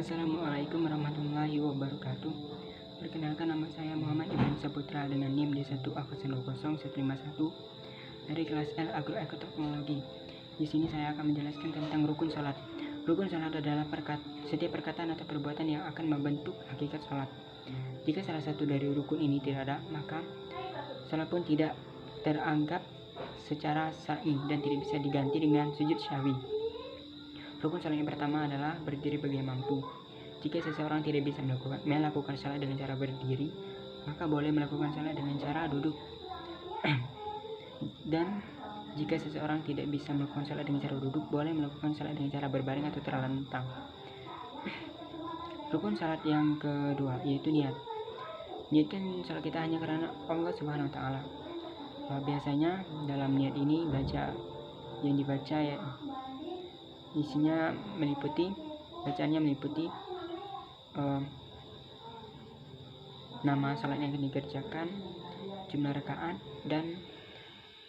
Assalamualaikum warahmatullahi wabarakatuh. Perkenalkan, nama saya Muhammad Ibrahim Saputra dengan NIM D1A010151 dari kelas L Agroekoteknologi. Di sini saya akan menjelaskan tentang rukun salat. Rukun salat adalah setiap perkataan atau perbuatan yang akan membentuk hakikat salat. Jika salah satu dari rukun ini tidak ada, maka salat pun tidak teranggap secara syar'i dan tidak bisa diganti dengan sujud syahwi. Rukun salat yang pertama adalah berdiri bagi yang mampu. Jika seseorang tidak bisa melakukan salat dengan cara berdiri, maka boleh melakukan salat dengan cara duduk. Dan jika seseorang tidak bisa melakukan salat dengan cara duduk, boleh melakukan salat dengan cara berbaring atau terlentang. Rukun salat yang kedua yaitu niat. Niatkan salat kita hanya karena Allah Subhanahu wa taala. Biasanya dalam niat ini yang dibaca ya isinya bacaannya meliputi nama salat yang akan dikerjakan, jumlah rakaat, dan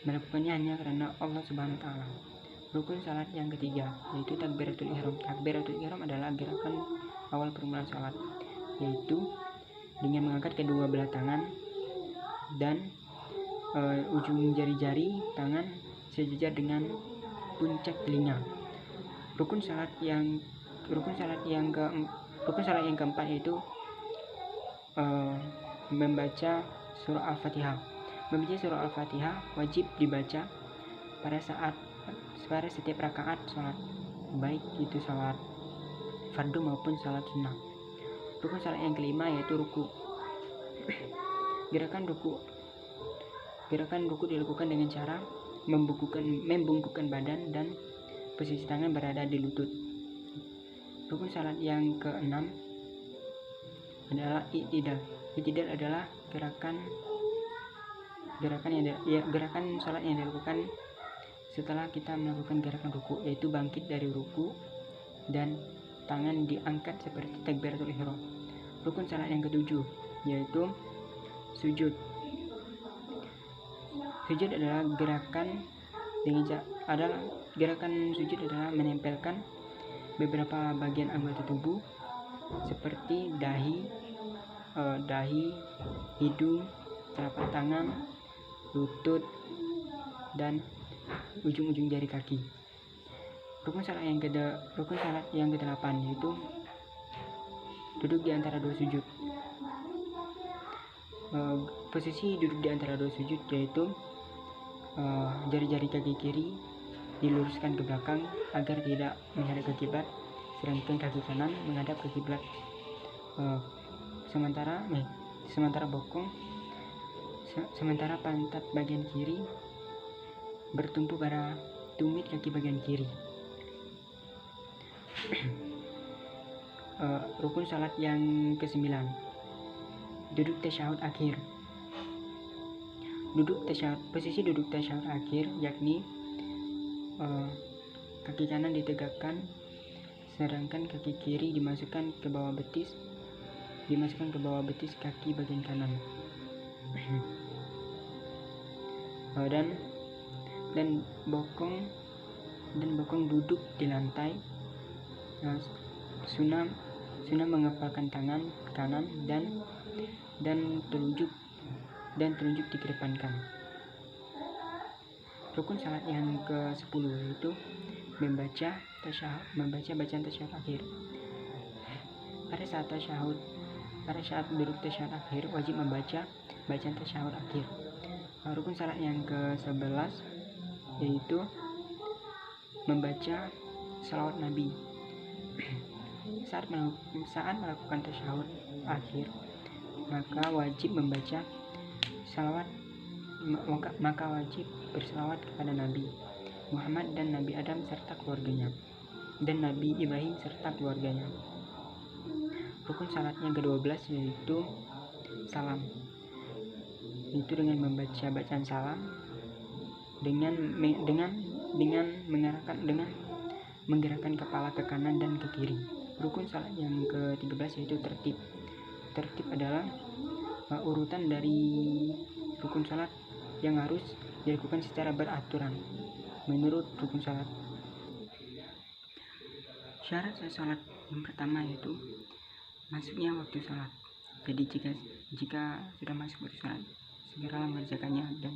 melakukannya hanya karena Allah Subhanahu wa taala. Rukun salat yang ketiga yaitu takbiratul ihram. Takbiratul ihram adalah gerakan awal permulaan salat, yaitu dengan mengangkat kedua belah tangan dan ujung jari-jari tangan sejajar dengan puncak telinga. Rukun salat yang keempat yaitu membaca surah Al-Fatihah. Membaca surah Al-Fatihah wajib dibaca pada setiap rakaat salat, baik itu salat fardu maupun salat sunnah. Rukun salat yang kelima yaitu ruku. Gerakan ruku dilakukan dengan cara membungkukkan badan dan posisi tangan berada di lutut. Rukun salat yang keenam adalah i'tidal. I'tidal adalah gerakan salat yang dilakukan setelah kita melakukan gerakan ruku, yaitu bangkit dari ruku dan tangan diangkat seperti takbiratul ihram. Rukun salat yang ketujuh yaitu sujud. Sujud adalah gerakan sujud adalah menempelkan beberapa bagian anggota tubuh seperti dahi, hidung, telapak tangan, lutut, dan ujung-ujung jari kaki. Rukun salat yang kedelapan yaitu duduk di antara dua sujud. Posisi duduk di antara dua sujud yaitu jari-jari kaki kiri diluruskan ke belakang agar tidak menghadap ke kiblat, sedangkan kaki kanan menghadap ke kiblat. Sementara pantat bagian kiri bertumpu pada tumit kaki bagian kiri. Rukun salat yang ke-9 duduk tasyahud akhir. Posisi duduk tasyahud akhir yakni kaki kanan ditegakkan, sedangkan kaki kiri dimasukkan ke bawah betis kaki bagian kanan. Dan bokong duduk di lantai. Sunnah mengepalkan tangan kanan dan telunjuk dikedepankan. Rukun salat yang ke-10 yaitu membaca bacaan tasyahud akhir. Pada saat duduk tasyahud akhir wajib membaca bacaan tasyahud akhir. Rukun salat yang ke-11 yaitu membaca salawat Nabi. Saat melakukan tasyahud akhir, maka wajib bersalawat kepada Nabi Muhammad dan Nabi Adam serta keluarganya, dan Nabi Ibrahim serta keluarganya. Rukun salat yang ke-12 yaitu salam. Itu dengan membaca bacaan salam dengan menggerakkan kepala ke kanan dan ke kiri. Rukun salat yang ke-13 yaitu tertib. Tertib adalah urutan dari rukun salat yang harus dilakukan secara beraturan menurut rukun salat. Syarat sah salat Yang pertama yaitu masuknya waktu sholat. Jadi jika sudah masuk waktu sholat, segeralah mengerjakannya dan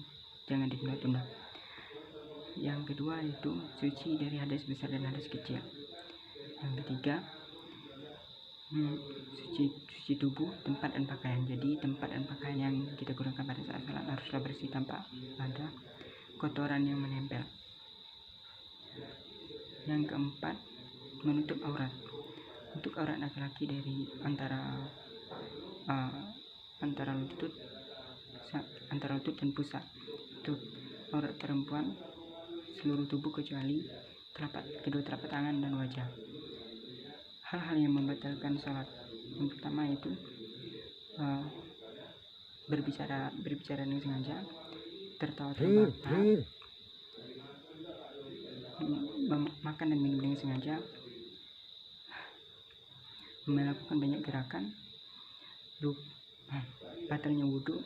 jangan ditunda-tunda. Yang kedua yaitu suci dari hadas besar dan hadas kecil. Yang ketiga, suci tubuh, tempat dan pakaian. Jadi tempat dan pakaian yang kita gunakan pada saat sholat haruslah bersih tanpa ada kotoran yang menempel. Yang keempat, menutup aurat. Untuk aurat laki-laki dari antara lutut dan pusat. Untuk aurat perempuan seluruh tubuh kecuali kedua telapak tangan dan wajah. Hal-hal yang membatalkan sholat, yang pertama yaitu berbicara dengan sengaja, tertawa terbahak-bahak, makan dan minum dengan sengaja, melakukan banyak gerakan, batalnya wudhu,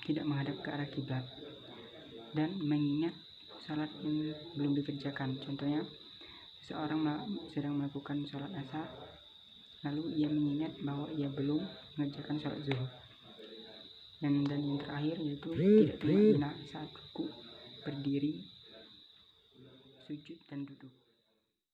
tidak menghadap ke arah kiblat, dan mengingat sholat yang belum dikerjakan. Contohnya, seseorang sedang melakukan sholat asar, lalu ia mengingat bahwa ia belum mengerjakan sholat zuhur. Dan yang terakhir yaitu tidak tumak saat ruku, berdiri, sujud, dan duduk.